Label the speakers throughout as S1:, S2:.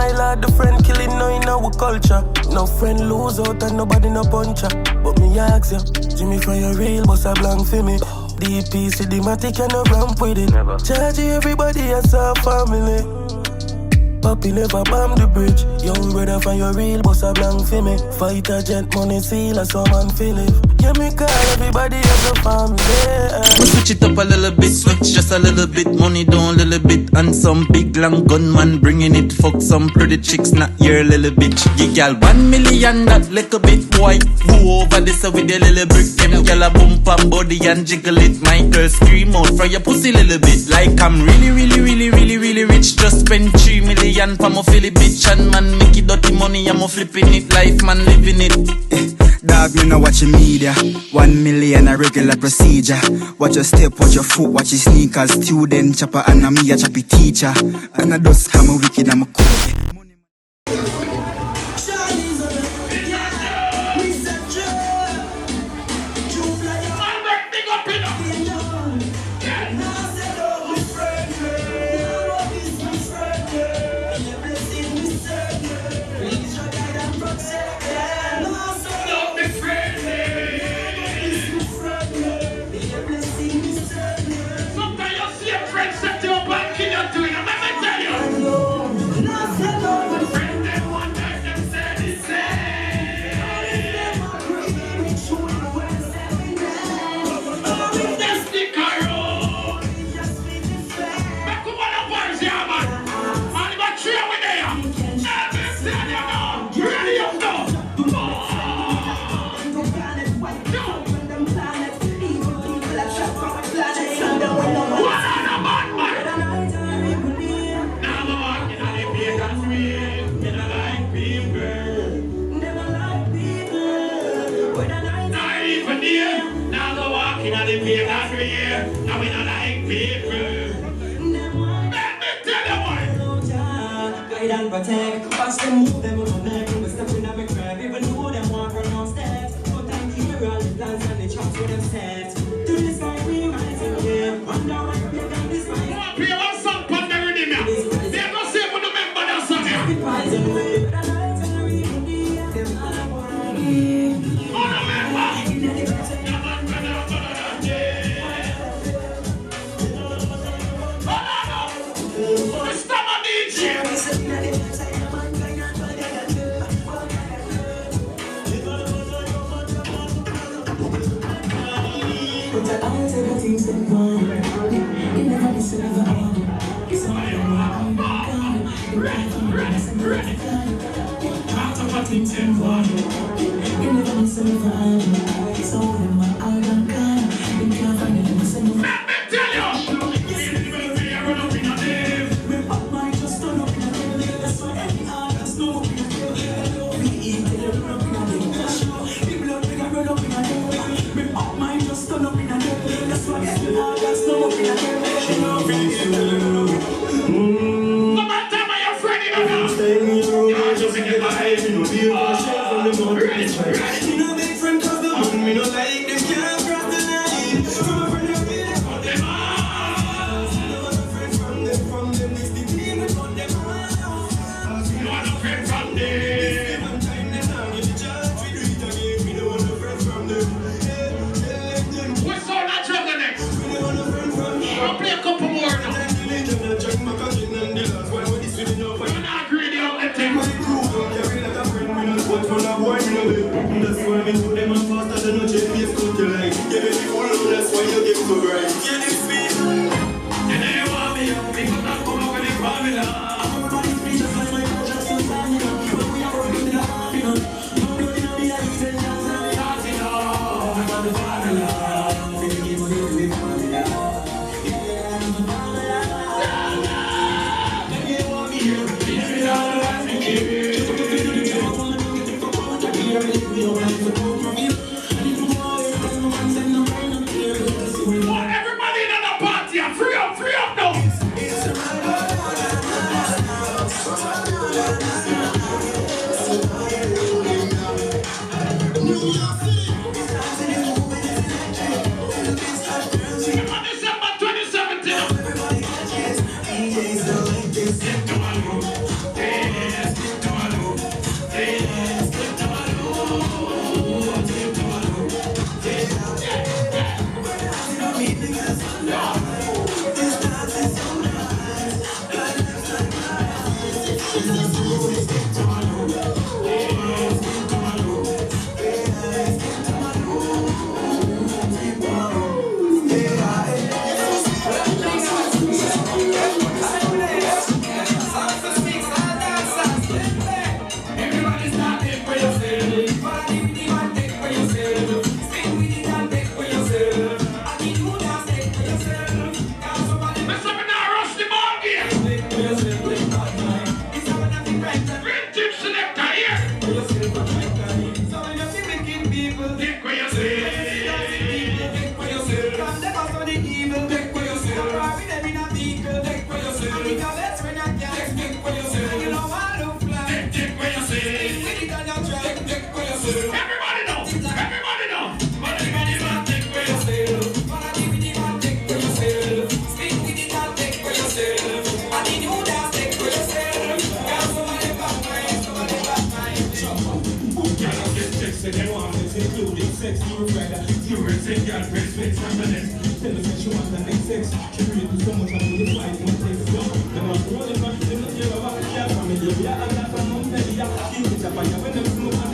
S1: My lord, the friend killing now in our culture. No friend lose out and nobody no puncher. But me ask you, Jimmy for your real, boss a blank for me. DP, cinematic and no ramp with it. Never. Charge everybody as a family. Papi never bomb the bridge. Young brother for your real, boss a blank for me. Fight a jet, money seal, as someone feel it. Yeah, me call everybody as a family.
S2: We switch it up a little bit, switch just a little bit. Money down a little bit, and some big long gunman bringing it. Fuck some pretty chicks, not your little bitch. You gal 1 million, that little bit boy. Go over this with your little brick. Them gal a bump and body and jiggle it. My girl scream out from your pussy little bit. Like I'm really, really, really, really, really rich. Just spend 3 million for my Philly bitch. And man, make it dirty money, I'm a flipping it. Life man living it.
S3: Dog, me no watch your media. 1 million a regular procedure. Watch your step, watch your foot, watch your sneakers. Student chopper and a me a choppy teacher. And I just come a wicked, I'm a cool.
S4: Protect, pass them, move them on the neck. We step in at my crib, even though them want run on steps. But I hear all the plans and the chops with them set. To this guy we rise in here. Wonder what we can this way.
S5: Come on, play one song from the rhythm here. They're not safe for the member that song here.
S4: The prize in the way, but I like to read them all I want to give.
S5: On the member. Stop on DJ.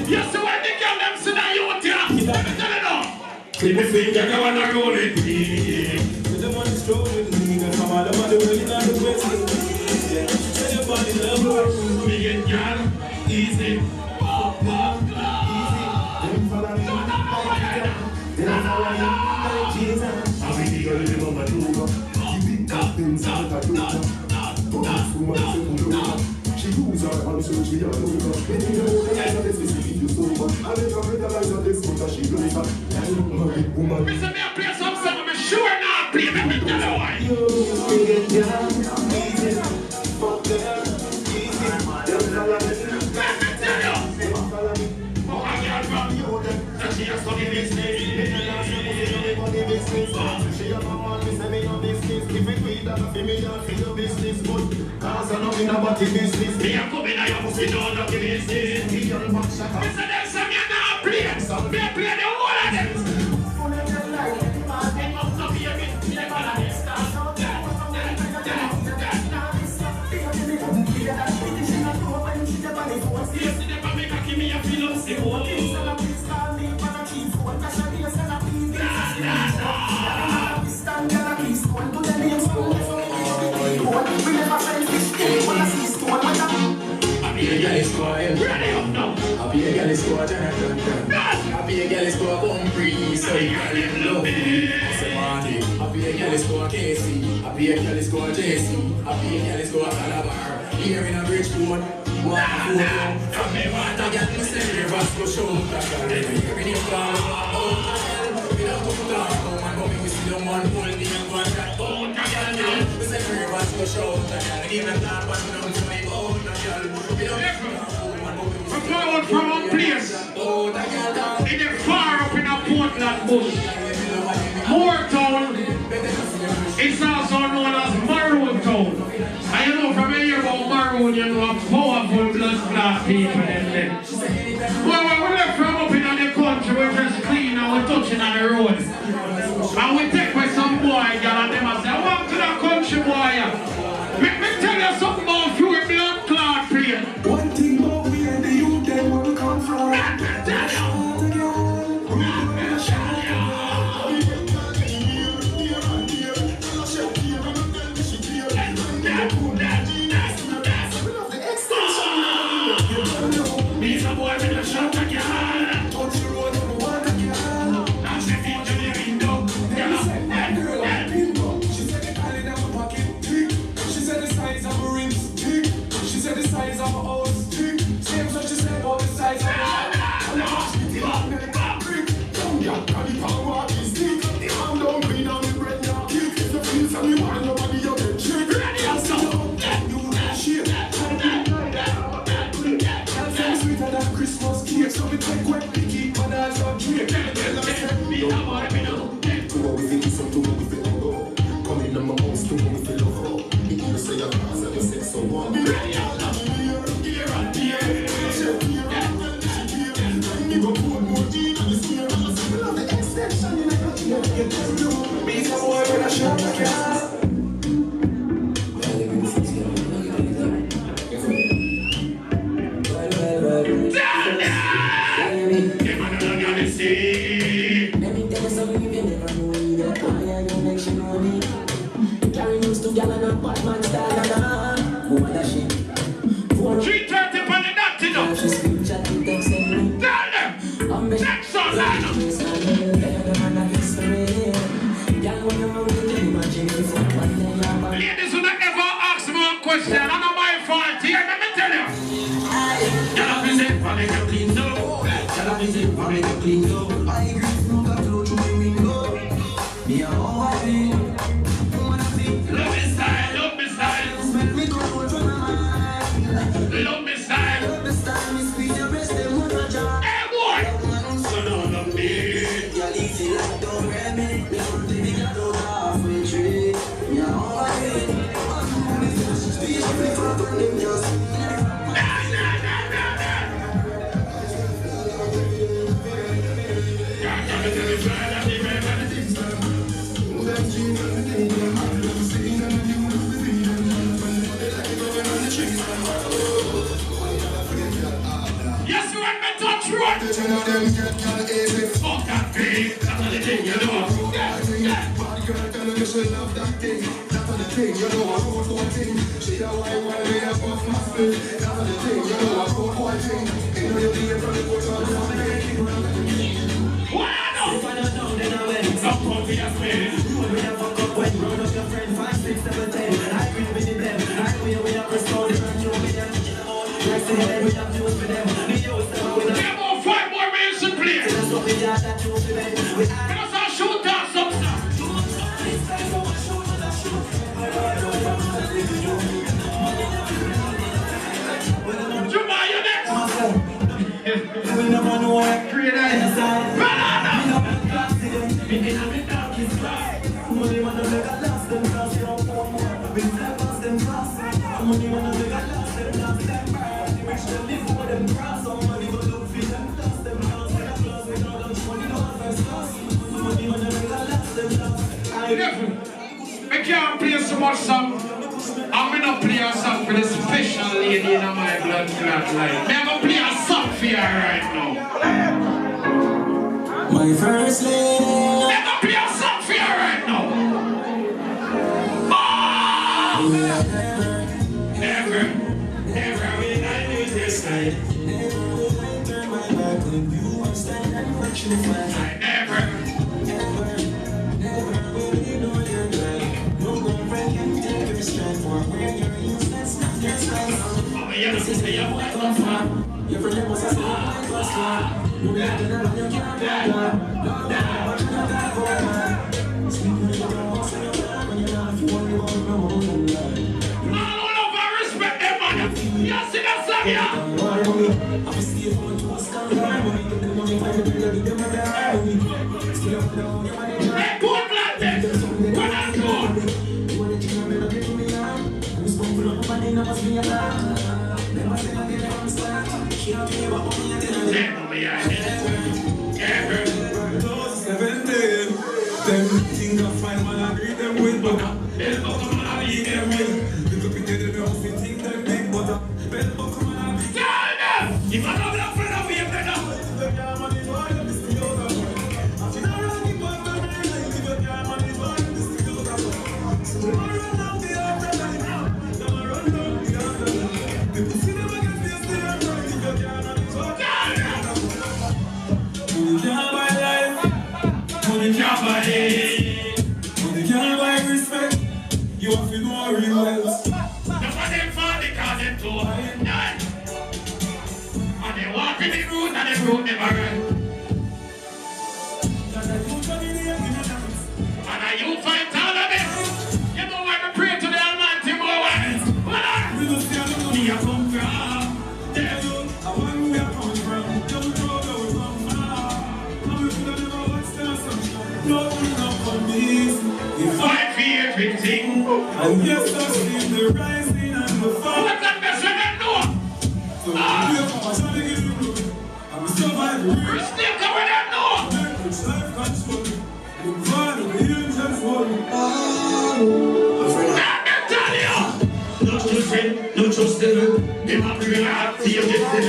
S5: Yes, so when the girl them sit down, you want to let me tell you now. Clip the finger, go on and roll it. Big and girl, easy.
S6: She moves her hands so she don't know. When you know the eyes of this, you so much. I let her realize that this much she knows her. Woman.
S5: Mr. May I play some song? I'm sure not play. Let me tell you why.
S6: You get down, easy. Fuck them, easy. Don't follow me.
S5: Let me tell you. Oh, I can't run you. That she has some business.
S6: She have a man, me say me no business. If it be that, I feel me don't feel your business. But cause I know me no body business.
S5: Me a come in and you pussy down the business.
S6: Me young back shot.
S5: Mr. Them say me not play. Me play the whole of them.
S7: Happy a girl is go come free, so you can live love. Say Marty. Happy a girl is go Casey. Happy a girl is go JC. Happy a girl is go Calabar. Here in a Bridgeport, walk photo. From me want a girl, me say rivers go show. Here in your car, oh girl, we don't go to talk. Oh man, but we see the one hold me and go and chat. Oh girl, we say rivers go show. Even that one don't say oh girl, we don't.
S5: I'm going from a place in the far up in a Portland bush. Moortown is also known as Maroon Town. And you know from here about Maroon, you know a powerful blood clot people in there. Well, we left from up in the country, we're just clean and we're touching on the road. And we take with some boy, girl, and them and say, welcome to the country, boy. Let me tell you something about you with blood clot plate.
S6: One thing about we and the youth, they will come from.
S5: He's a boy with a shot again.
S6: Touch the road, number one again.
S5: Now step into the window.
S6: Girl like pinball. She said the calling of a pocket tick. She said the size of a rings tick. She said the size of a house tick. Same so she said about the size of a shot. And the watch me till I'm gonna get brick. Young girl, can the power is stick. The arm don't clean on the bread now. Kick. If you feel some you want nobody you get trick. I'll see you. You shit. Sweeter than Christmas cake, so we take wet picky, but I don't drink. Come in on my house, to me feel love. You say your class and you say so warm.
S5: 3:30 on the dot, you know. Tell them. Next on line up. Ladies who don't ever ask me a question, I know my fault here, let me tell you. Y'all have been saying, "Why make you clean so?" Y'all have been saying, "Why make you clean so?" I agree, no got flow through my window. Me and all I feel. Love me style, love me style. Make me control from my mind. Love me style. Love me style, me squeeze your breast, them want to jar. Hey boy! So no love me. You're easy like don't wear me. Me don't think me got no halfway tree. Me and all I feel. Speech me for them just. Yes, you want me to touch road? Fuck that thing, that's the thing, you know. Five more minutes to play. Because I'll shoot down some stuff. Juma, you next. We never know what I create inside. Banana. Money wanna make a last them cross your phone. We never pass them cross. Money wanna make a last them cross. Them bad, they wish they live for them cross. Somebody go look for them cross. Them cross, they got cross, they got lunch money, no first class. Money wanna make a last them cross. I can't play so much song. I'm gonna play a song for the special lady in my blood clot life. I'm gonna play a song for you right now. My first lady. I'm gonna play a song for you right now. Oh! Never will I lose this night. Never will I turn my back on you. I'm standing what you find. I never will ignore your drive. No girlfriend can take your strength for where you're useless, not your strength. This is the young white one farm. Your friend was a small white was farm. You got to know you can't go down. No, but you don't gotta go down. Sleep with your house and your dad when you're not if you want to go no more than that. All over respect them, man. You see that song, yeah? I'm a skip on to a star. I'm going to the money for the bill. You're my guy. Still up down, you're my name. Hey, good lad, then. What are you doing? You want to check my melody to me, yeah? I'm spoken up, my name must be a lie. Never say I get it from the start. She don't care about me, I didn't let me, I didn't. 17. Them think I find man, I greet them with butter. Bell buckle man, I eat them with. Little bit of the house, they think them big butter. Bell buckle man, I beat them. If I don't have a friend, I'll be a better. Money can't buy respect. You have to know real wealth. That's what them for, they call them too high. And they walk in the road and the road never run. And you fight all of it. You know why we pray to the Almighty boy. We don't see how we are come from. Tell you, I want we are come from. Don't throw the way from far. And we could have never watched the sunshine. No, we not for this. We fight for everything. And yes, I've seen the rising and the fall. What's that message that know? So we live for us, and we give you good. And we survive. We're still coming out now. Which life control. Look for the angels fall. No trust him, no trust them. They might be real hard to you, get them.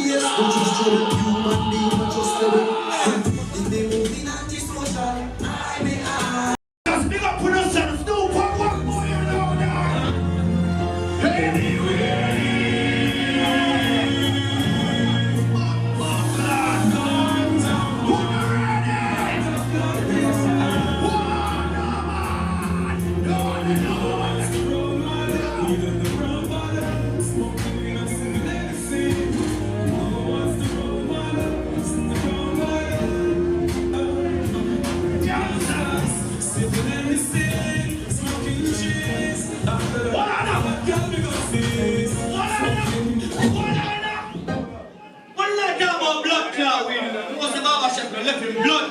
S5: Yes, don't trust them. Human being, don't trust them. If they move in anti-social, I may ask. Just big up for yourself, no pop, what more you know now? Anywhere.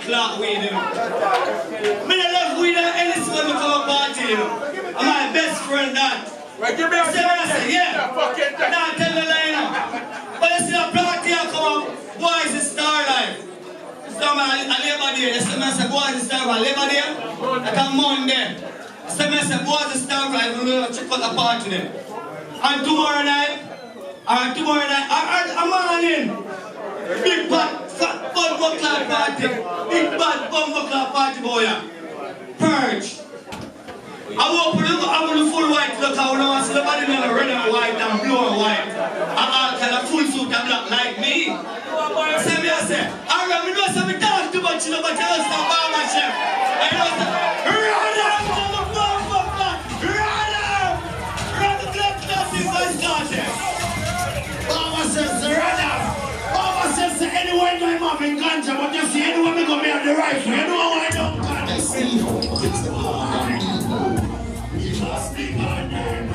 S8: blood clot weed, you know. Me don't love weed and anything when we come up party, you know. I'm my best friend, that.
S6: Well, give me a
S8: say, yeah. Nah, tell the line now. But you see the party come up, boys is star life. So man, a Labor Day, you see me say, boys is star life. Labor Day, I come Monday. So me say, boys is star life, we're going to check out the party then. And tomorrow night, I'm morning. Big fat bumbo club party. Big bad bumbo club party, boy. Purge. I walk with the full white look. I want to see the body in the red and white and blue and white. And all kind of full suit and black like me. Say me, I say, I know some talk too much, but I just a barber chef. I know some. Run up, motherfucker! Run up! Run the club classic by started. Mama says, run up! Mama says, anywhere my mom in ganja, but you see, anywhere me go, me have the rifle. You know why I don't got it. Must be my name.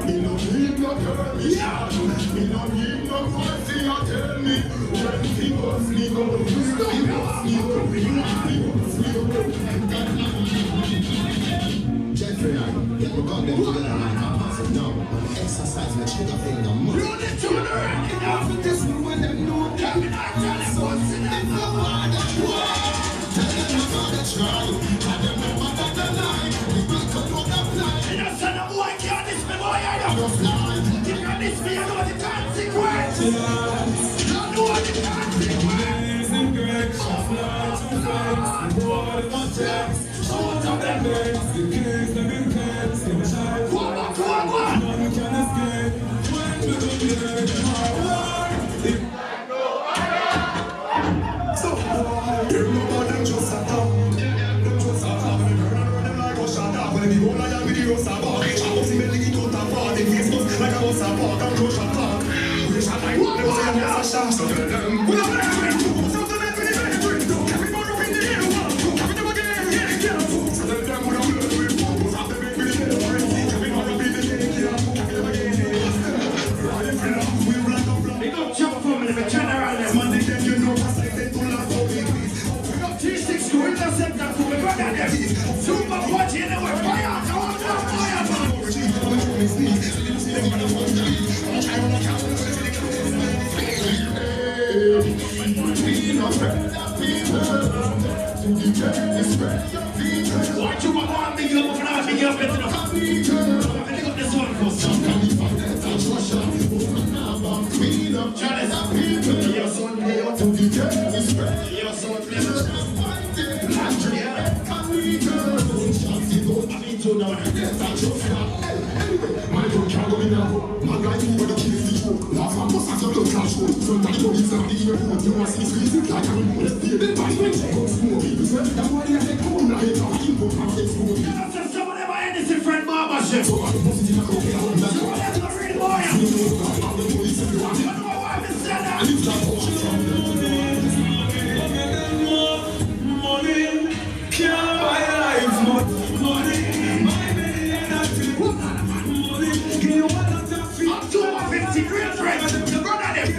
S8: Me no need no girl, me no need no pussy, you tell me. When he wants me go, he wants me go, he wants me go. Jeffrey, get my gun them together and I pass it down. Exercise my trigger finger more. You need to learn it out with this one when them know that. I'm not telling what's in them no matter what. Tell them I'm gonna try. Tell them I'm gonna lie. We will come on the fly. And I said I'm boy can't this me boy I don't fly. You can't this me, you know the consequence. You know the consequence. Amazing grace, I fly to face. The water protects. Shout out them names. The case them in case. In the shine. None can escape. When we do the earth, my life. So, them nobody just a talk. Them just a talk. When they run them like a shot up. When they go like a video sabah. I was in the league to the party. Facebook like a bus a park. I'm close a park. We shot like them say I'm a shot. So tell them. We don't let them do. So tell them we need to do. Every man up in the air. Every time again. Yeah, yeah. So tell them we don't let them do. We have to make me the air. Every man up in the air. They don't jump for me, they turn around them. Monday, then you know what's like they don't laugh for me. We got T6 to intercept that for me, brother. Them super party and they were fire. I want to fire. What you want me to do? I'm big up better enough. I think of this one for some kind of Charles, your son play out to the church. Your son play out. I mean, to know my don't can't go in now. My guy, you want to kill the show. Last one was after the clash show. Sometimes you need something in your food. You want to see squeezing like a remote. The body when she goes smoke. You said that one is a cool night. I'm in for my face food. You know, someone ever had this in friend barber chef. So I'm supposed to take a cookie. I'm not real boy. You know, I'm the police if you want. You know why I'm saying that? And it's not money can't buy life. Money, my million money, give you one of the feet. I'm 250 real friends. The brother them.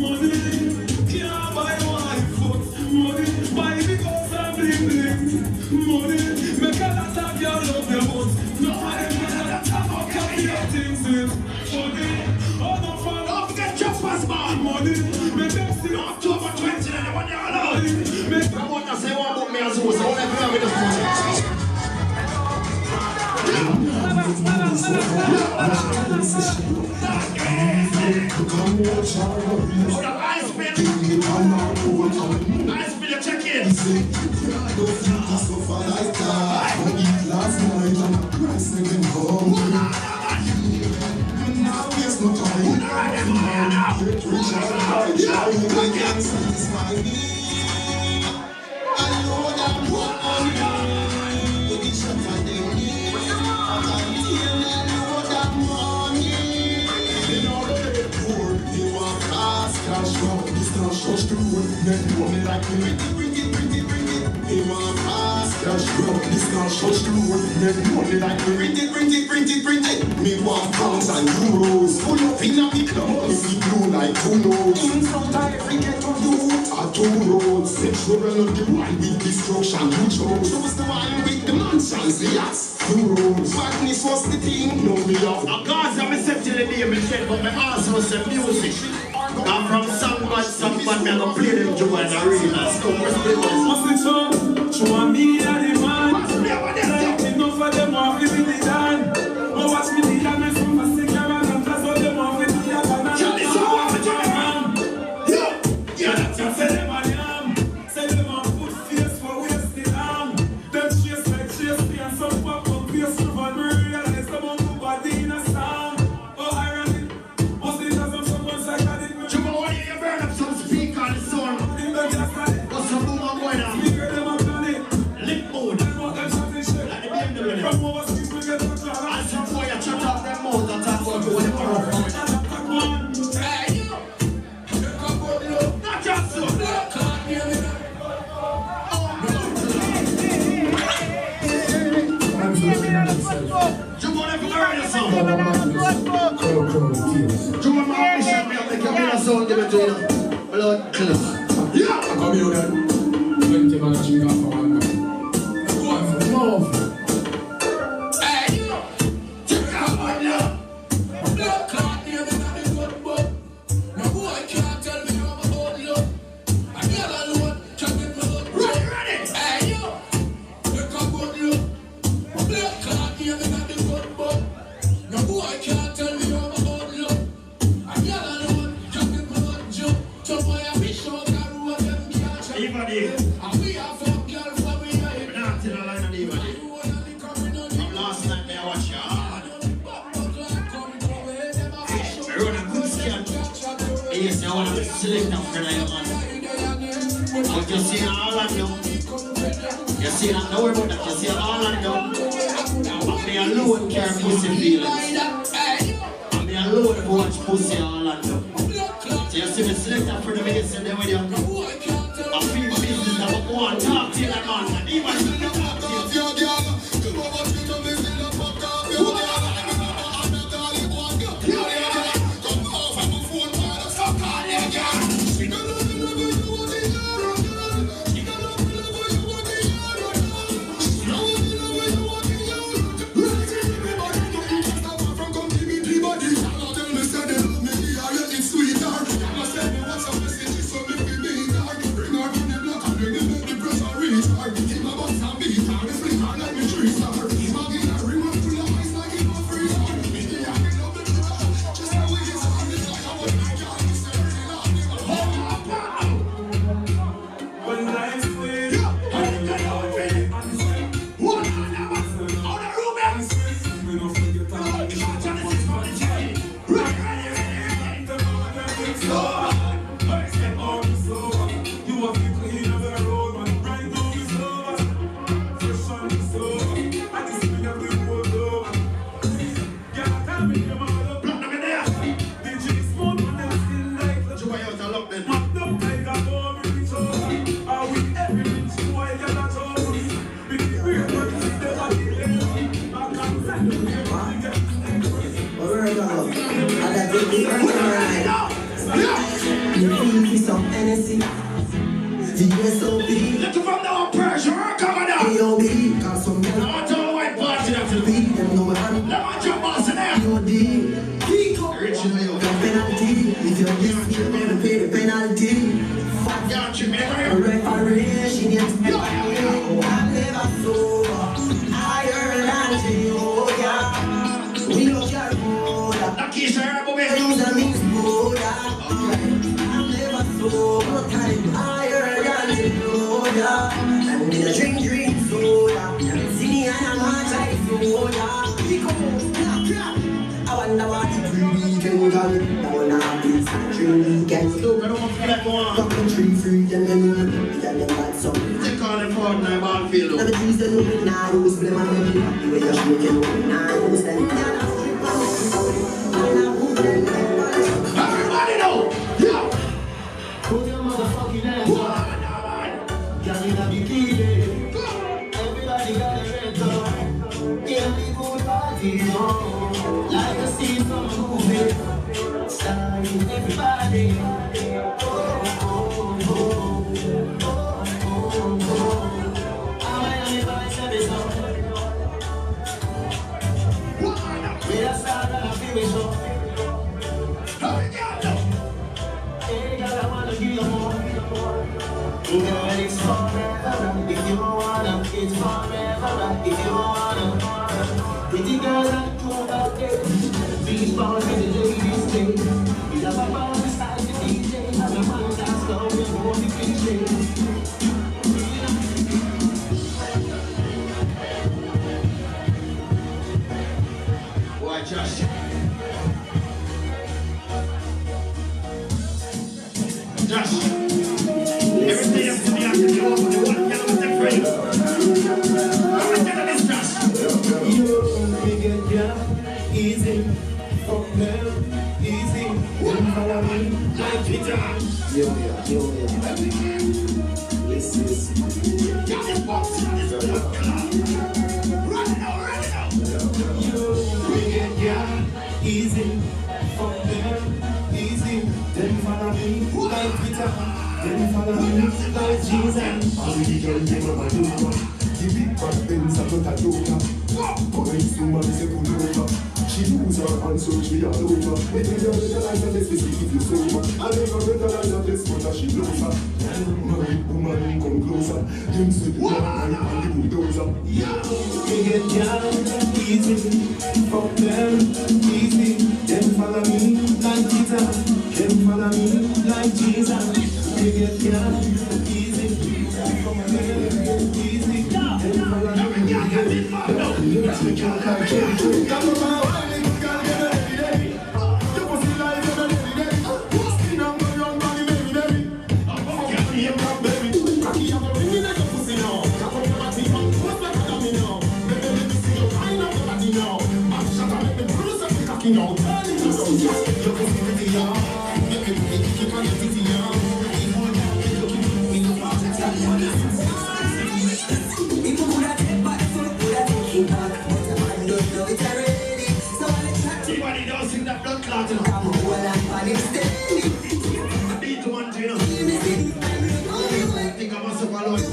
S8: Money can't buy wife. Money buy because I'm bling bling. Money make a lot of your love your boss. No one ever have a copy of things with. Money, oh no fun. Don't forget Choppers man. Money make them see October 20 and the one you're allowed. I want to say one about me as well. So I want to play with this project.
S6: me want pass cash bro. This not touch the road. Never money like me. Print it. Me want pounds and euros. Pull up in a me club. If it blue like who knows. In front of every ghetto youth are two roads. Sexual and the one with destruction. Who chose the one with the mansions, the yachts. Two roads. Madness was the thing. No me off.
S5: A Gaza, me said till the day me said, but me also say music. I'm from Songbat, me I go play them Joe and Arena.
S4: What's the song? Show me that the man. Like enough of them off with the dan. Oh, watch me the dan, me from a sick and that's all them off with the dan. Yeah, that's your say them on yam. Say them on put face for wasted arm. Them chase like chase me and some pop up face to van. Me realize them on the body in a song. Oh, irony. What's the dozen someone like that?
S5: Burn up some speaker on the sound. What's some boom on going on? Lip mode. Like the BMW. And some boy a chat up them mouth and talk about what they want. Not just so. Jumbo never learn the song. Jumbo my mission me up the camera sound give it to you. Blood clot. Yeah. I come here then. 20 man a drink off for one man. Go on for love. Hey you. Check out my love. Blood clot near me not the good book. No boy can't tell me I'm about love. I get alone. Check it blood. Ready. Hey you. Check out good love. Blood clot near me not the good book. No boy can't tell me I'm about love. I get alone. Check it blood. Jump boy I wish out that road them can't check. And we are from girl for we are here. Not till the line of anybody. From last night me I watch you hard. I run a good scan. Yes, I want to select up for that man. But you see all of them. You see that, don't worry about that. You see all of them. But me alone care pussy feelings. And me alone who watch pussy all of them. So you see me select up for the minutes and then with you. I feel business that I go and talk to you like man. And even if you don't talk to you.
S9: Some NSC, VSOP.
S5: Look from now pressure, come on.
S9: AOB, got some more.
S5: I want to white party that to
S9: beat them no man.
S5: Let me jump on there.
S9: POD, Kiko, got penalty. If you're this, you're gonna pay the penalty.
S5: Got you, man.
S9: A referee, she needs to I'm never sober. Higher than Jehovah. We don't care for that.
S5: Lucky, sir, but we
S9: Use a mixed soda. I'm never sober. Time higher than Jehovah. And in a drink soda. See me and I'm not like soda. I wonder what the tree can gun. I wanna have this tree can
S5: I don't want to let go on.
S9: fucking tree free and then them bad something.
S5: They call it for the ball field.
S9: Now the trees that know me now, who's blame on me? The way you're shaking on me now, who's that?
S5: Everybody know! Yeah!
S9: Put your motherfucking hands up. Girl, you have your key, Girl, it's forever. If you wanna, it's forever. If you wanna, pretty girls are cool out there. These bars in the ladies' day. You have a bar beside the DJ. And the man that's going to go to the DJ.
S5: Why, Josh? Josh, everything has to be after the one girl with the frame. How much of this, Josh?
S9: You get down easy, from them easy. Don't follow me like Twitter. Listen.
S5: Get this box in this blood clot. Run it out.
S9: You get down easy, from them easy. Then follow me like Twitter. Then follow me like Jesus.
S6: All the girls them a do. The big bad Benz a not a joker. Going somebody say pull over. She lose her and search me all over. Me tell you better like that, let's see if you sober. I never better like that, let's put her she blows her. Married woman come closer. Them say the man and the bulldozer.
S9: We get down easy, from them easy. Then follow me like Peter. Then follow me like Jesus. We get down easy, from them easy. Then follow me.
S5: Everybody does sing that blood clot, you know. I beat one, you know. I think I must have followed.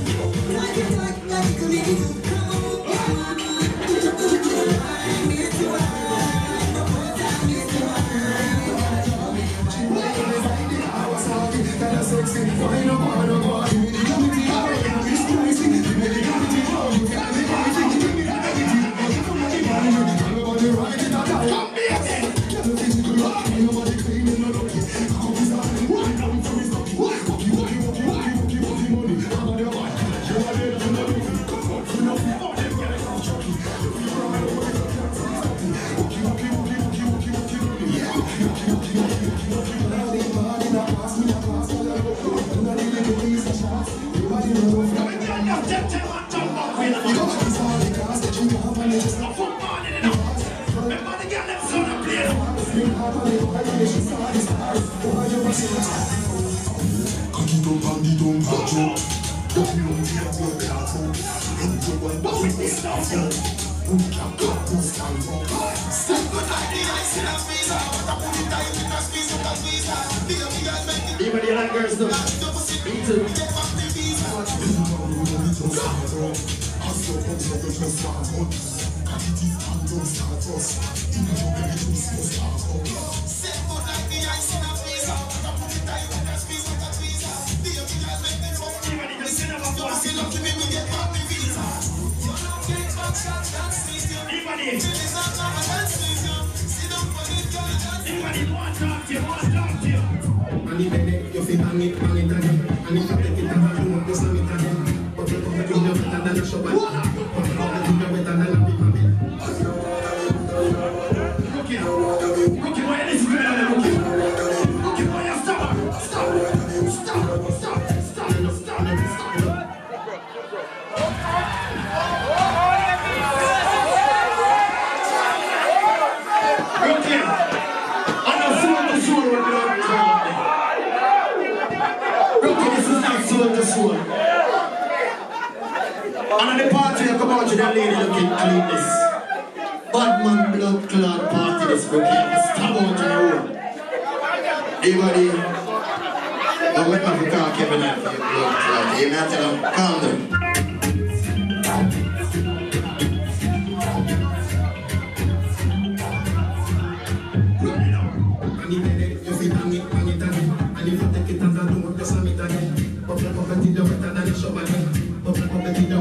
S5: Anybody like girls though? Me too. Anybody want to talk to you? Want to talk to you?
S6: Money baby, you feel money again. And if I take it and I do want to slam it again. But you come to do your better than a show. But you come to do your better than a big man.
S5: Cookie, why are you listening to that? Cookie, why you stop?
S8: And at the party, I come out to that lady looking clean this. Bad man blood clot party this looking. Stab out in the room. Everybody, I'm waiting for car Kevin and for your blood clot. You may tell them, calm down.
S6: And if you take it and I don't want to slam it again. But you come to it wetter than the shower. Pop it wetter than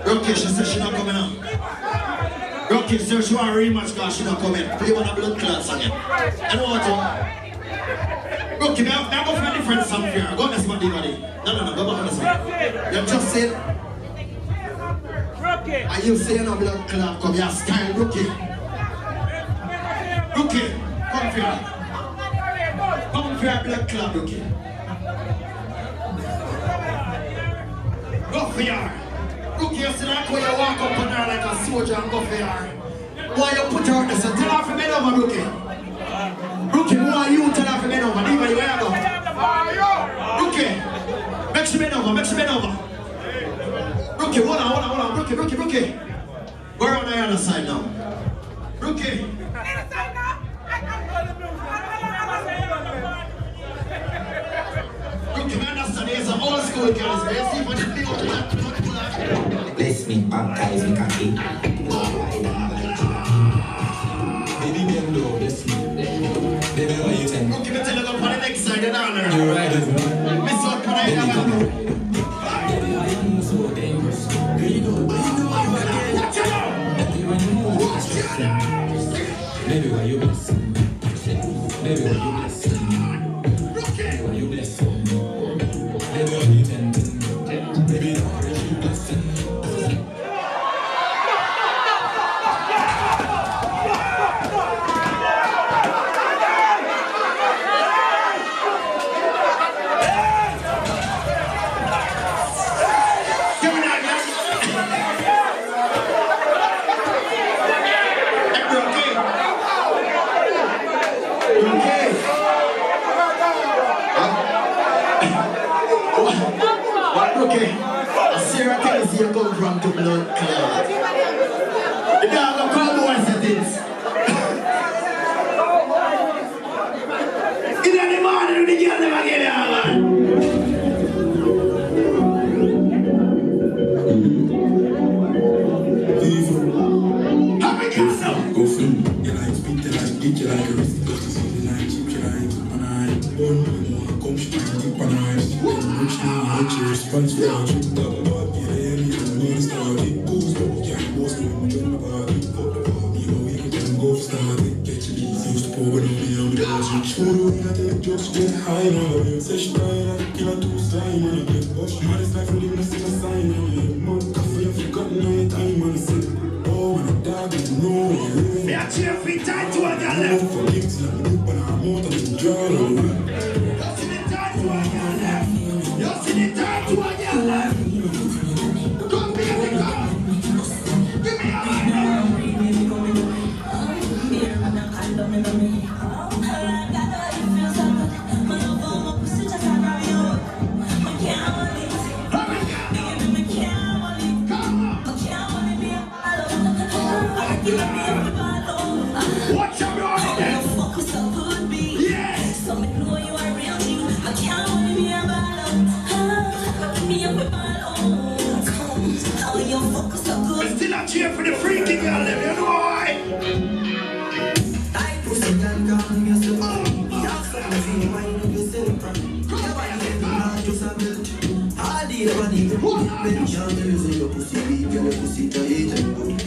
S10: Rocky, she said she not coming out. Rocky said she want a rematch because she not coming. Play one of blood clots again. I know what to. Rocky, now go for a different song here. Go on this body. No, go back on this one. You just said. And you say no blood clot come your style, Rocky. Rocky, come here. Come for your blood clot, Rocky. Go for your. Look, you see like when you walk up on her like a soldier and go for her. Why you put her on the sun? Tell her to bend over, Rookie. Rookie, why you tell her to bend over? Leave her, where you go? Rookie, make she bend over, Rookie, hold on. Rookie. Go around the other side now. Rookie. Rookie, man, understand there's some old school girls. Let's see if I can figure out that.
S11: Bless me, baptize me, cocky. Baby, bend low, bless me. Baby, what you think?
S10: Okay, let's look up on the next side, the honor.
S11: You right, isn't it?
S10: Miss what can I have?
S11: Baby, I am so dangerous. Girl, you know what you Baby, when you move, baby, why you bless me? Baby, why you bless me? Baby, why you bless me? Baby, what you think? Baby, you bless me.
S10: Okay, I see her things you come from to blood clot. The dog of cowboy settings. In the morning, the girl never get there, man. Happy castle.
S6: Go film. You like speak, you like eat, you like risk. You like cheap, you like on I come she deep on I rich now, rich response for a trip double dog. Yeah, me and me start it goes up. Yeah, most of them join my body. Fuck the body, you know we can go start it. Get you these used to pour when I'm young. The girls rich photo, we got them just get high on them. Say she crying at the killer two sign on it. But she had this life and living a single sign on it. Mud coffee, you forgotten all your time on the set. Oh, when the dog is no.
S10: Me a cheer feet tight to a girl left.
S6: For gifts like me, but I'm more than a draw.
S10: You see the time to a girl left. You see the time to a girl left. Come baby, come. Give me a hand. Watch out, yes. Still a cheer for the freaky girl, you know why?
S9: Tight pussy can calm yourself. Yes, I'm feeling wine up yourself. Your body is not just a belt. All the body, mention the music, your pussy beat, your pussy tight and good.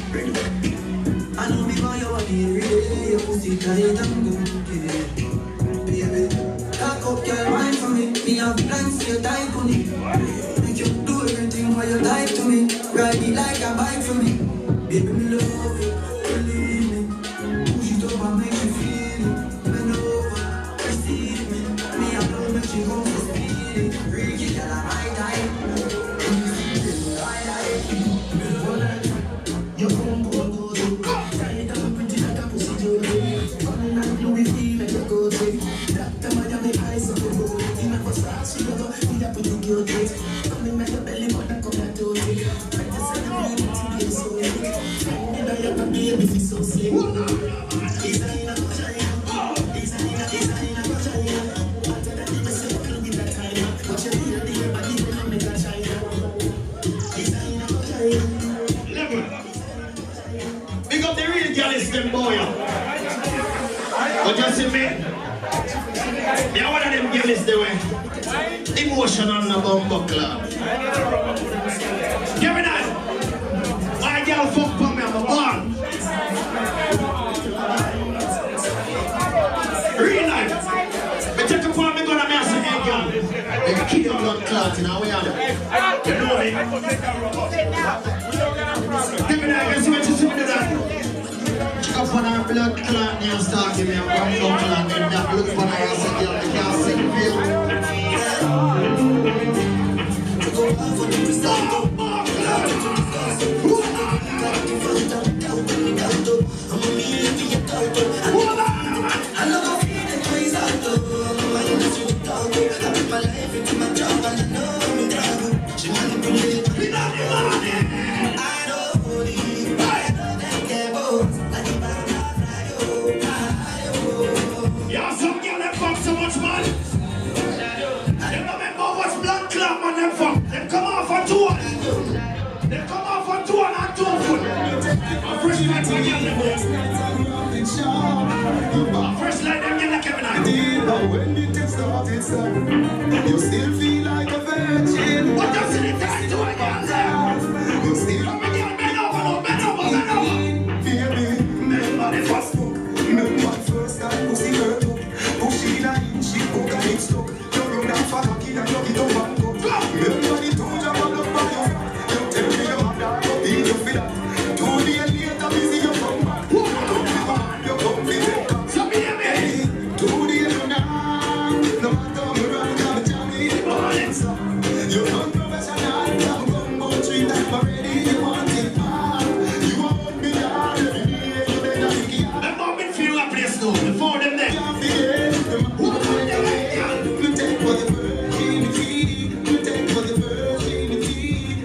S9: I know me by your body every day, your pussy tight and good. Baby, cock up your mind for me. Me have plans for your type on it. Make you do everything while you type to me. Ride it like a bike for me. Baby, me love you, believe me. Push it up and make you feel it. Bend over, receive me. Me I know make you go for speedy. Freaky girl, I'm high type. Your phone call goes up. Tight up pretty like a pussy Jolie. Running like Louis V like a gold ring. That time I am the eyes of the road. In a Versace, you go, we are putting your date. Coming like a belly button, come back to it. Try to celebrate it today, so sick. Finding out you're a baby, feel so sick. Designer, vagina. Designer, vagina. After that, you must say, look at that time. Watch your ear, the body.
S10: Emotional no bumbo club. Give me that. My girl fuck for me, I'm a ball. Real life. Me take a phone, me gonna me and say, hey girl, they kill your blood clot in our way. You know me? Give me that, guess what you see me do that? Check up on our blood clot and start giving me a blood clot and that look for her and say, girl, I can't sing for you. Yeah, some girl that fuck so much man. They don't remember what's blood clot man them fuck. They come off on tour. They come off on tour and on tour foot. I'm fresh like my girl them there. I'm fresh like them girl like Kevin I.
S6: When you take started, you still feel like a virgin.
S10: What does it take to a girl there?
S6: You still
S10: Come again, bend over, bend over.
S6: baby, remember the first book. Remember the first time pussy hurt up. Pussy in a inch, she poke and it stuck. You run down for the kid and you get up and go. Remember the 2 jab on the back of you. Tell me your mother, you feel you feel that. 2 days later, busy you come back. You come to take back.
S10: So be a man.
S6: 2 days from now, no matter how you run, I'm jamming the morning sun. You're unprofessional, I'm gumbo 3 times already. You want it back. You want me down every day. You better pick it up.
S10: Them not been feel that place now. Before them there.
S6: Can't forget the man who put them in. You take for the virginity. You take for the virginity.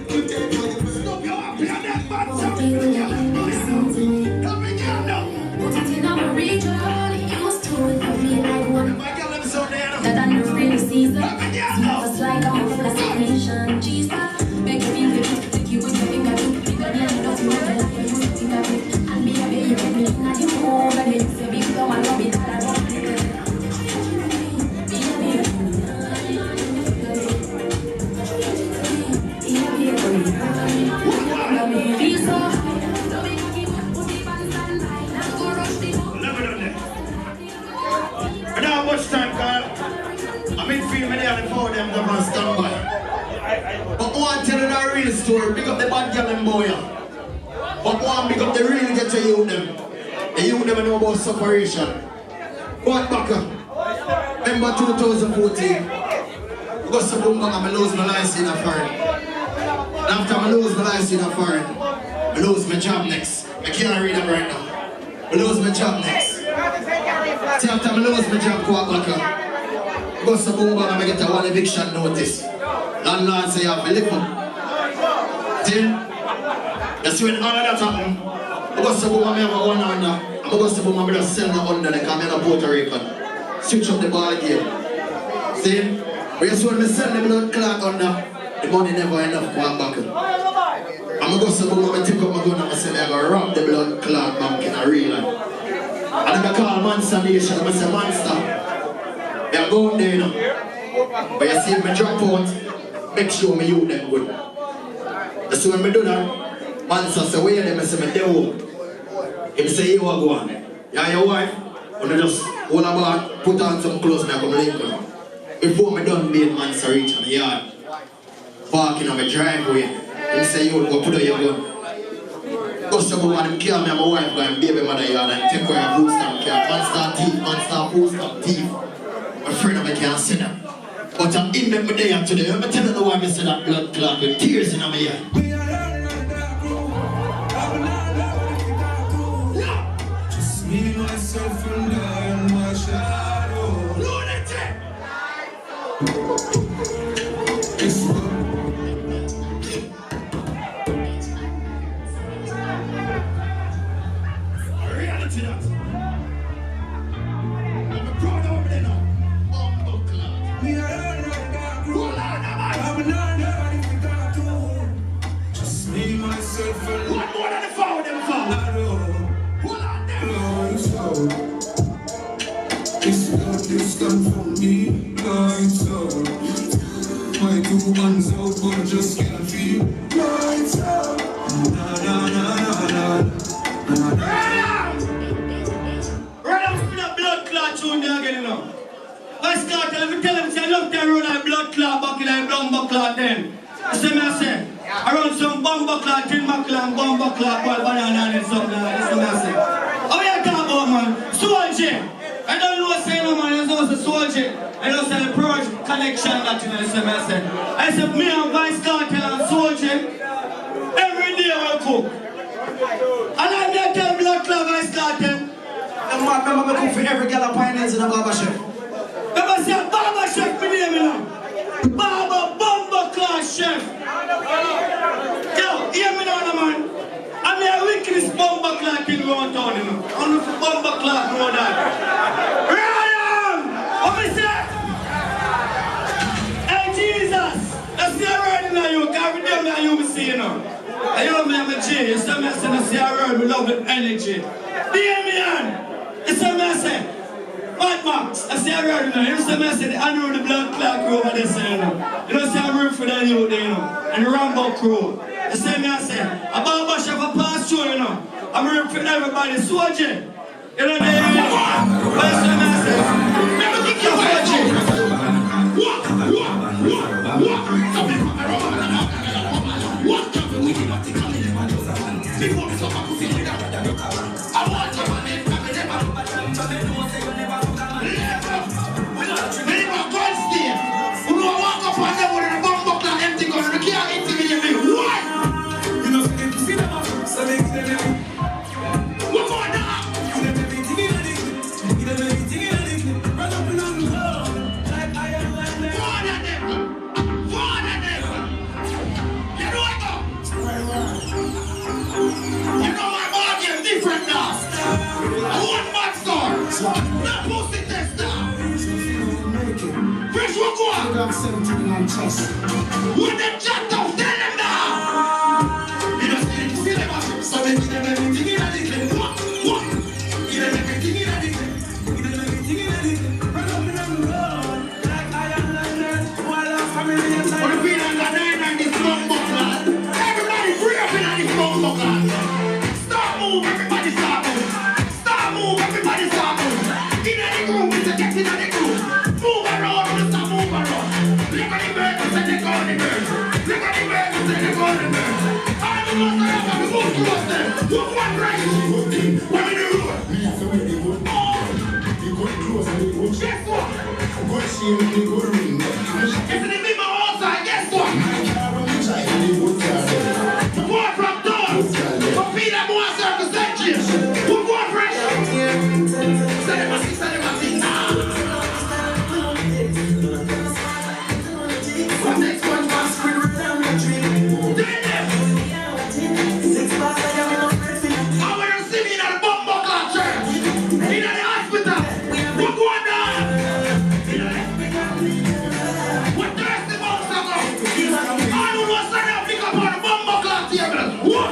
S6: You take for the virginity.
S10: Stop your happy and that bad
S12: One
S10: sound.
S12: thing when you listen to me.
S10: Come again now.
S12: Put it in our region, it used to it for me like one.
S10: My girl them so there now.
S12: That I know really season.
S10: Come again
S12: See
S10: now.
S12: us like I'm a fascination. Jesus, make you feel good. Take you with your finger too. Bigger than you don't know the life you think of it. And me a baby, you get me in at the home. And it's a big flow and love it all around it. Feel so high. Don't make me give up. Put it on standby. Now go rush the boat.
S10: Never done that. I don't have much time, Carl. I'm in field with them before them on standby. But one tell you the real story, pick up the bad girl and boy. But one pick up the real get to you them. The youth never know about separation. What back up? Remember 2014? I got some boom bang and I lose my license in a foreign. And after I lose my license in a foreign, I lose my job next. I can't read them right now. I lose my job next. See, after I lose my job, go back up. I got some boom bang and I get a 1 eviction notice. Landlord say I have to live up. See? That's when all of that happen. I got some boom and I have a 1 under. I got some boom and I just sell the under like I'm in a Puerto Rican. Switch up the ball game. See? But you see when I sell the blood clot under, the money never enough to go back. I'm going to go some boom and I take up my gun and I say I'm going to rob the blood clot bank in a real life. And I call Monster Nation, I say Monster. They're going there now. But you see if I drop out, make sure me you them good. You see when I do that, Monster say where them, I say me do. He say you are going. Yeah, your wife, when you just hold her back, put on some clothes and I come link her. Before me done being Monster reach on the yard, parking on my driveway, he say you go put on your gun. Go somewhere and kill me and my wife go and baby mother yard and take away a food stamp car. Monster thief, Monster food stamp thief. My friend of me can't see that. But I'm in them day and today. I'm telling you why I say that blood clot with tears in my eye.
S6: Just me, myself, and I and my shadow. It's
S10: Reality that. I'm proud of them now. Bumbo clot.
S6: me, I just me, myself, and
S10: What more than the foul them foul? Hold on them.
S6: It's not distant from me, no, it's all 2 hands out, but just can't feel. Lights out. Na na na na na na.
S8: Right up with that blood clot tune there again, you know. Vice Cartel, if you tell them, say, I love that road like blood clot, bucket like bumper clot then. You see me I say? Around some bumper clot, tin buckle and bumper clot, ball banana and something like that. You see me I say? How you talk about, man? Soldier. I don't know what saying, no, man. You know, it's a soldier. I don't say the purge connection that, you know, you see me I say? I said, me and Vice Cartel and soldier, every day we cook. And I'm there tell blood clot, Vice Cartel.
S10: And man, remember me cook for every girl up in the barber shop.
S8: Remember say barber chef me name, you know. Barber Bumper Class Chef. Yo, hear me now, man. I'm the wickedest Bumper Class thing around town, you know. Only for Bumper Class know that. Ryan! What me say? Hey, Jesus! That's the word in you. Every day me and you me see, you know. I know me, I'm a G. You see me, I say, that's the word, me love with energy. Hear me on. You see me, I say. Mad Max, I say I heard, you know. You see me, I say, I know the blood clot crew over there, say, you know. You know, say I'm root for that youth there, you know. And the Rambo crew. You see me, I say, a barber chef a pass through, you know. I'm root for everybody, soldier. You know, there, you know. But you see me, I say, never kick your soldier.
S5: When they chat off, tell them now. You don't see them, so they give them everything in a little. What? Give them everything in a little. Give them everything in a little. Run up and down the road, like I am London. While our family is like. For the queen and the nine and the strong buckler. Everybody free up in the strong buckler. Start move, everybody start move. Start move, everybody start move. In the groove, it's a get in the groove. Move around, start move around. Look at the bird, say they go on the bird. Look at the bird, say they go on the bird. All the ones that have to go close them. Look one right. What in the road? Guess what? If the people outside, guess what? The boy from doors. For Peter Moore Circus Centuries. Who go fresh? Say them a sing, say them a sing. What next one was screen down the tree? I want to see me in a bumper club church. In the hospital. What going on? What thirsty months ago? I don't know what's up. Pick up on the bumper club table. What?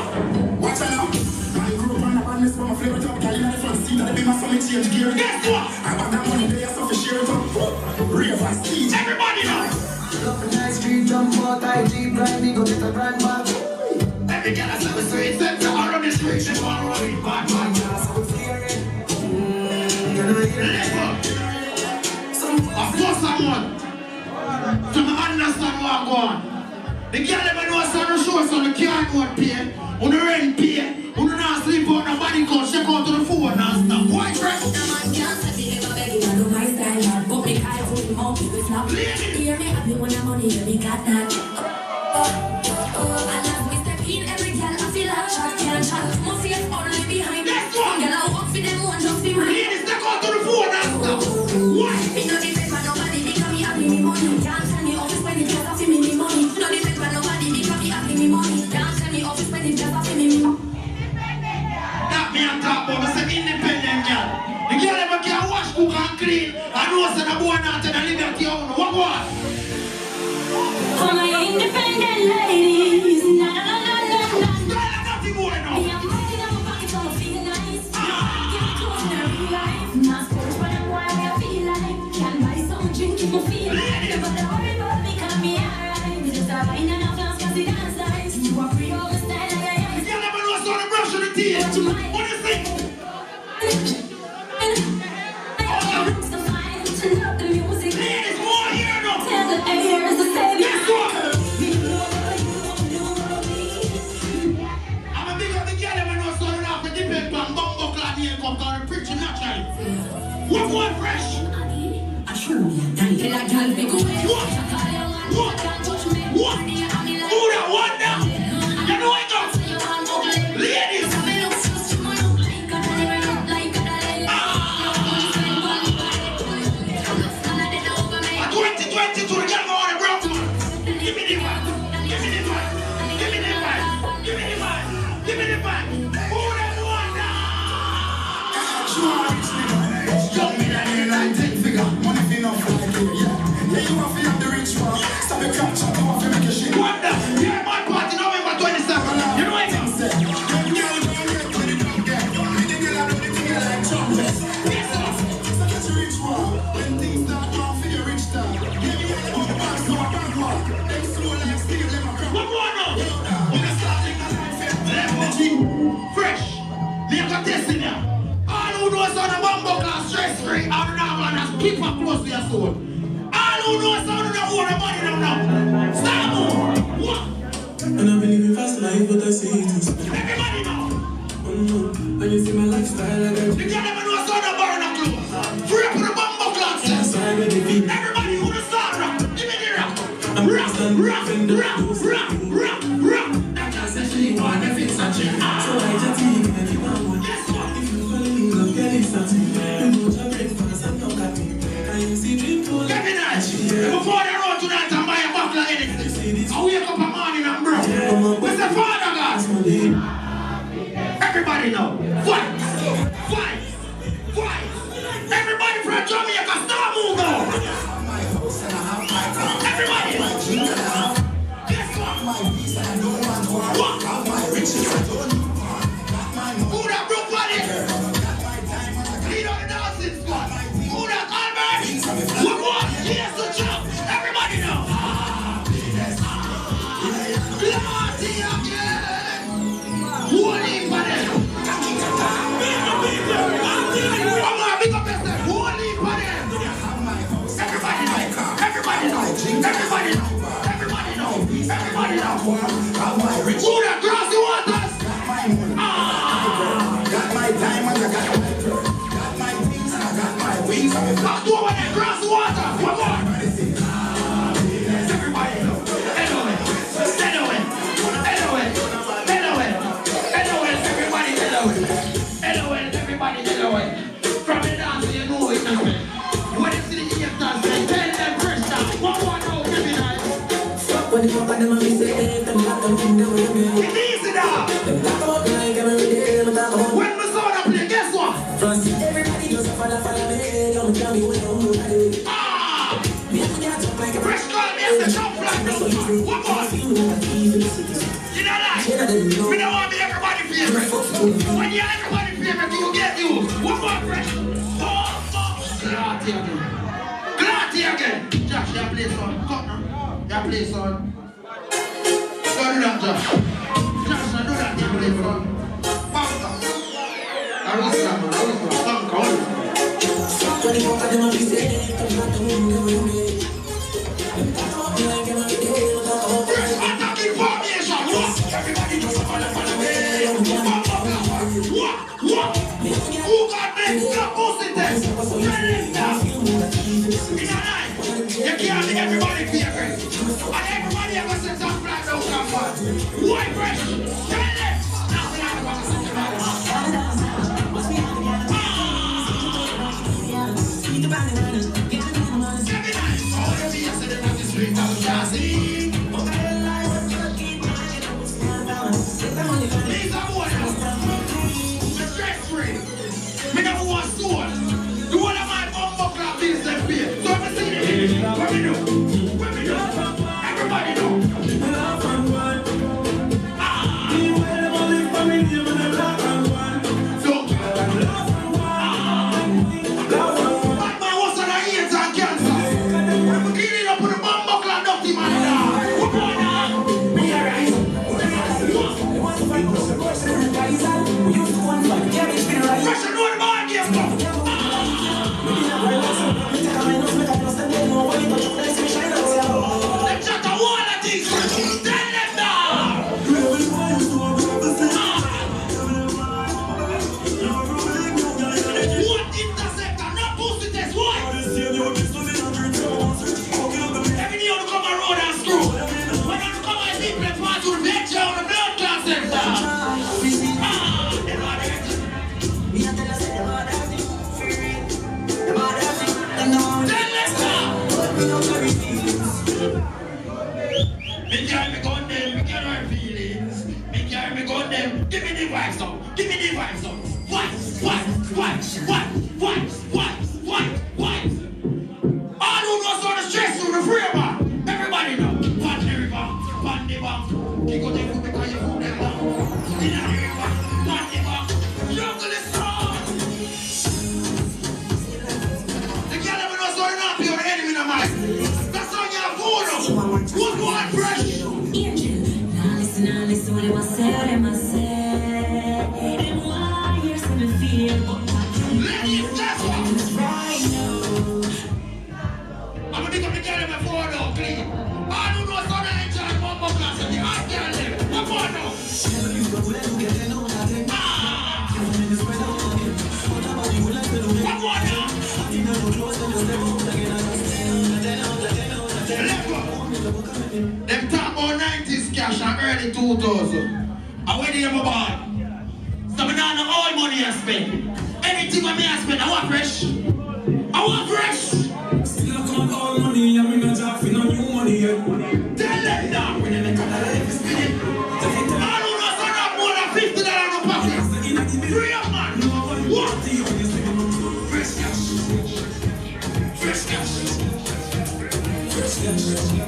S6: Watch out now. I grew up on the badness from a flavor top. Carry on the front seat and the big muscle change gear.
S5: Guess what?
S6: I want that money there, so for share it up. Rave and speech.
S5: Everybody now.
S9: Up in the street, jump out, I deep grind, me go get a grand bag.
S5: Every girl has a street center around the street. She want to run with bad man. Of course someone. So I understand what go on. The girl never know some show, so the can't go pay. On the rent pay. On the not sleep on the body call. Check out to the phone and stuff. Why friend?
S12: Hear me happy when I'm on here, we got that. I love me step in every girl, I feel like shot, can't shot. My face only behind me. Girl, I walk for them, one just be mine.
S5: Ladies, check out to the phone and stuff. What?
S12: Me no depend on nobody, because me happy me money. Can't tell me office when it just off me money. No depend on nobody, because me happy me money. Can't tell me office when it just off me money.
S5: That me on top of us, an independent girl. The girl never can wash, cook and clean. I know it's a boy not in a liberty own. What was?
S12: For my independent ladies, na na na na na na.
S5: Nothing more now.
S12: Me I'm working on my pockets, all feel nice. Give me clothes in real life. Not sports, but I'm why I feel like. Can buy some drink if I feel like. Never worry about me, cause me alright. I'll be good.
S10: What? Who that one now? You know I go. Ladies. 2022, the girl go on the broke man. Give me the vibe. Give me the vibe. Give me the vibe. Give me the vibe. Give me the vibe. Who that one now? Jump in and you like 10 figure. Money fi no fly here, yeah. Yeah, you want to have the rich one. Stop your crap chat, you want to make a shit. What the? Yeah, my party November 27th. You know what I'm saying? Fresh, make a test in here. All who knows how the bumbo class stress free, how the normal and keep up close to your soul. All who knows how to own the money them now. Start move. What?
S11: And I believe in fast life, but I say it is.
S10: Everybody know.
S11: And you see my lifestyle, I got
S10: you can't even know how to borrow no clothes. Free up with the bumbo class. Everybody who the start rock. Give me the rock. Rock. That girl says she want to fix a chick.
S11: So I just think if you want
S10: guess what?
S11: If you fall in love, get it started. You know your breakfast and look at me. Can you see dream cool?
S10: Get me nice. Before they run tonight and buy a buckle of anything, I wake up a morning and broke. Where's the father God? Everybody know. Fight. Everybody from Jamaica, start moving. Everybody. Guess what? What? Who that broke body? Lead on the dancing squad. Who that Albert? What? Here's the job. Everybody know. Party again. Holy for them. I'm gonna big up yourself. Holy for them. Everybody know. Everybody know. Who that grassy waters?
S6: Got my diamond, I got my pearl. Got my wings and I got my wings.
S10: Back to over there, grassy water. One more. Everybody know. Everybody. From the dance, you know it. When you see the ears dance, tell them fresh down. One more now, give me that.
S11: When you walk on them, I'm say, them got them in the way.
S10: It's easy now.
S11: Them talk about like every day, them talk about.
S10: When we saw that play, guess what?
S11: First, everybody just follow me. Don't tell me when I'm ready.
S10: Fresh call me as the top flag. One more. You know that? We don't want to be everybody favorite. When you're everybody favorite, you get you. One more fresh. Glatty again. Josh, you play son. Cut now. You play son. Don't do that, Josh. Josh, don't do that. You play son. Basta.
S11: When you walk on them, I'm say, them got them in the way. Them talk about like every day, them talk about.
S10: Fresh attacking formation. What? Everybody just follow me. What? Who got next? The pussy test. In a night, you can't be everybody favorite. And everybody ever says some black don't come fun. Why fresh? Tell them. Now we have to say about it. Every night, all the beers in the street of Jazzy. These are boys. Stress free. Me never want soul. The one of my bumbo club bills them pay. So if you see the what we do? Everybody know. Batman was on the AIDS and cancer. We clean it up with the bumbo club dirty man now. What going on? Be alright. What one fresh?
S12: Angel, now listen what them a say, them a say. Them why you see me feel, but
S10: Ladies, that's what.
S12: right now.
S10: I'm gonna pick up the girl in my phone now, clean. I don't know what's gonna enjoy one more class of the hot girl there. What more now? What more now? Them talk about 90s cash and early 2000. And when they have a ball, so me not know all money I spend. Anything when me I spend, I want fresh. I want fresh.
S11: Still I count all money, I'm in a job for no new money yet.
S10: Tell them now when they make a life is spinning. All who knows are not more than $50 in the pocket. Free up, man. What? Fresh cash. Fresh cash. Fresh cash.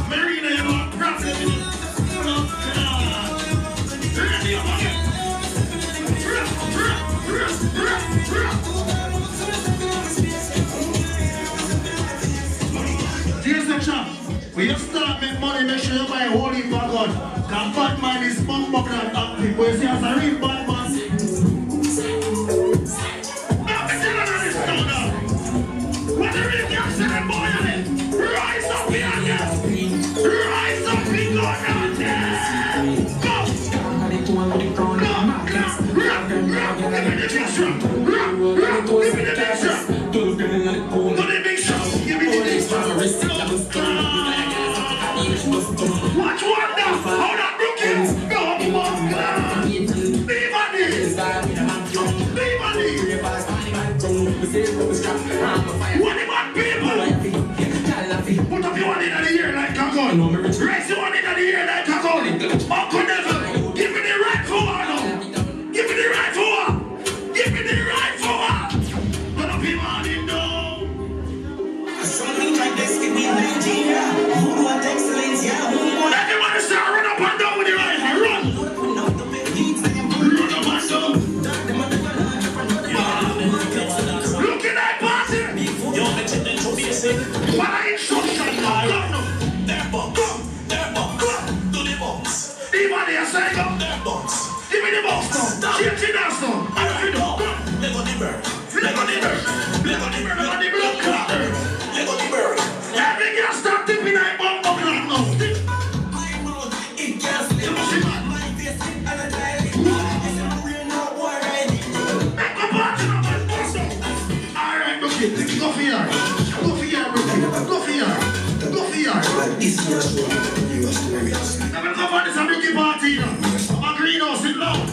S10: Marina,
S5: Give me the big shot. Do the big shot. Give me the big shot. Watch one now. Hold on, Brooklyn. Go up, leave on this. Leave on this. What about people? Put up your one in the ear like a gun. Raise your one in the ear like a gun. Uncle Neville, give me the right forward now. Give me the right forward. Give me the right forward. Put up your one in now.
S9: Something like this can be Nigeria. Who want excellence? Yeah, who want?
S5: Everybody start run up and down with your right hand. Run. Run up and down. Looking at party. What are instructions now? Do the box. Anybody a say go? Give me the box now. Change it now, son. I don't know. Let go the bird. Let go the bird. Let go the bird. Let go the blood clot. Let go the bird. Every girl start tipping like bum bum clot now.
S9: It can't slip. My face and a dialect. It's a real no boy right.
S5: Make a party now, man. Alright, okay. Go for here. Go for here, bro. Go for here. Go for here.
S9: This is your show. You are serious.
S5: I'm gonna go for this American party now. I'm a greenhouse in love.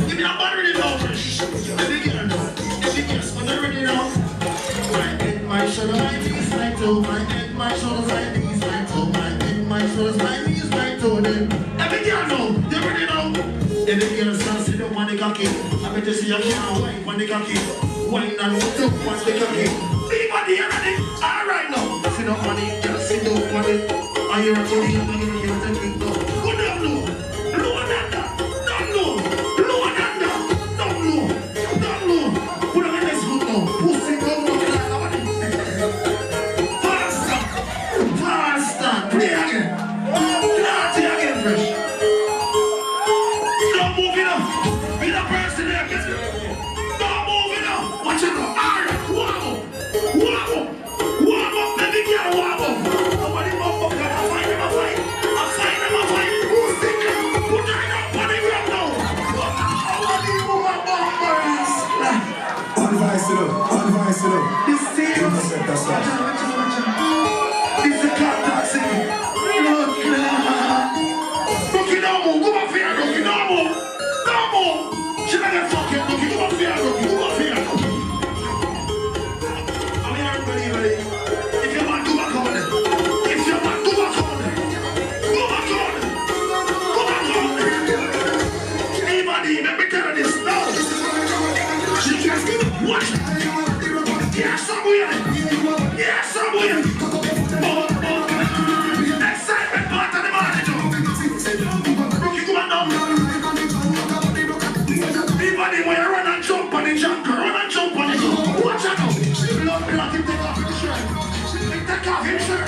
S5: Give me a battery now, fresh. Every girl now. Every girl, when they're ready now. My head, my shoulders, my knees, my toe. My head, my shoulders, my knees, my toe. My head, my shoulders, my knees, my toe. Then every girl now, they're ready now. Every girl starts sitting up on the cocky. I bet you see a can't wine on the cocky. Wine and look up on the cocky. Everybody here ready? Alright now. Sit up on it, girl, sit up on it. Are you ready? Are you ready? Go down low. Lower than that. Down low. Lower than that. Down low. Down low. Put on the next foot now. Pussy go down. Faster. Faster. Play again. Play again, fresh. Stop moving up. Be the person there. Stop moving up. Watch it now. Alright. Warm up. Warm up. Warm up. Let me get a warm up. Nobody warm up. I find them a fight. I find them a fight. Who's thinking? Put your hand up on the ground now. Nobody move up on us.
S6: Unvice it up. Unvice it up.
S5: This is serious.
S6: That's right.
S5: This is a cat dancing. Look, Rookie, no more. Go back here, Rookie. No more. No more. She not get fucking Rookie. Go back here, Rookie. Go back here. I'm here, everybody, ready? If you want, go back on it. If you want, go back on it. Go back on it. Go back on it. Anybody, let me tell you this now. She just watch it. Yes, I'm with it. Yes, I'm with it. Excitement part of the manager. Rookie, come on now. Anybody, when you run and jump on the jungle, run and jump on it. Watch out now. Blood clot, him take off his shirt. Him take off his shirt.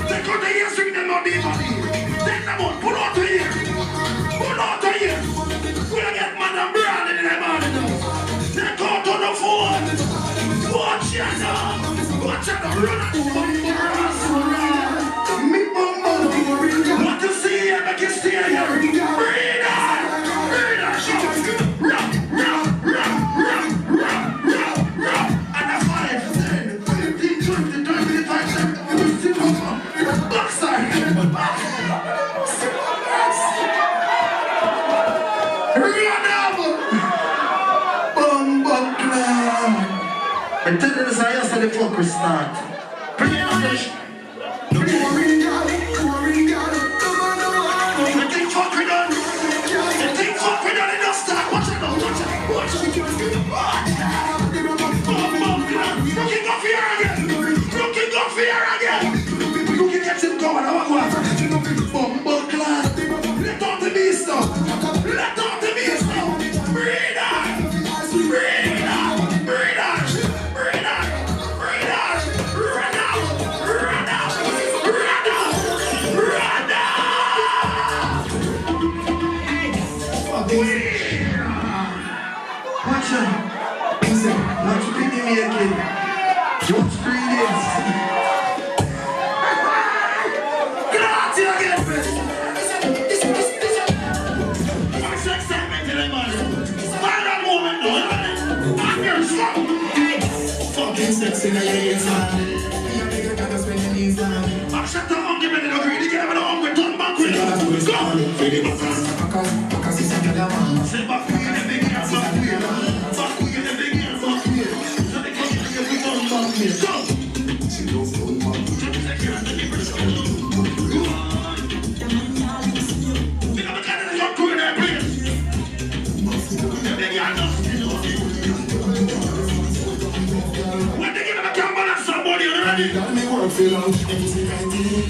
S5: Take out the ears, swing them on the body. Take them out, pull out the ear. Pull out the ear. We'll get Madam Brandon in the body now. Take out on the phone. Watch out now. Watch out now. Run and me bum bum. Want to see you, make you stay here. Breathe on. Breathe on. Run. And a 5, 10, 15, 20, 25, 30, 50, backside. Run up. Bum clown. I'm telling you this, I asked the fuck we start. Bring it on, fish. I think fuck we done. I think fuck we done enough start. Watch it now, watch it. Looking up here again. Looking up here again. Looking at him going. I want Bumbo class. Let out the beast now. Let out the beast now. Breathe on. Breathe on. Breathe on. Breathe on. Breathe on. Run out. Run out. Run out. Run out. Watch out. Watch Penny making. Watch 3 days. Get out here again, bitch. What's the excitement in the morning? Find that moment now,
S7: Fucking sexy in your ears, man. You make your gotta spend your knees, man.
S5: I shut the monkey, man. Don't really get him along with Tom back with him. Go!
S7: Because it's another man.
S5: Say back with the big ass, back with the big ass, back with it. So they come here, we come back here. Go!
S7: She knows no man.
S5: Pick up the cat and the young crew in there, please. The big ass. When they give him a camera, somebody already.
S7: Got me work feel out.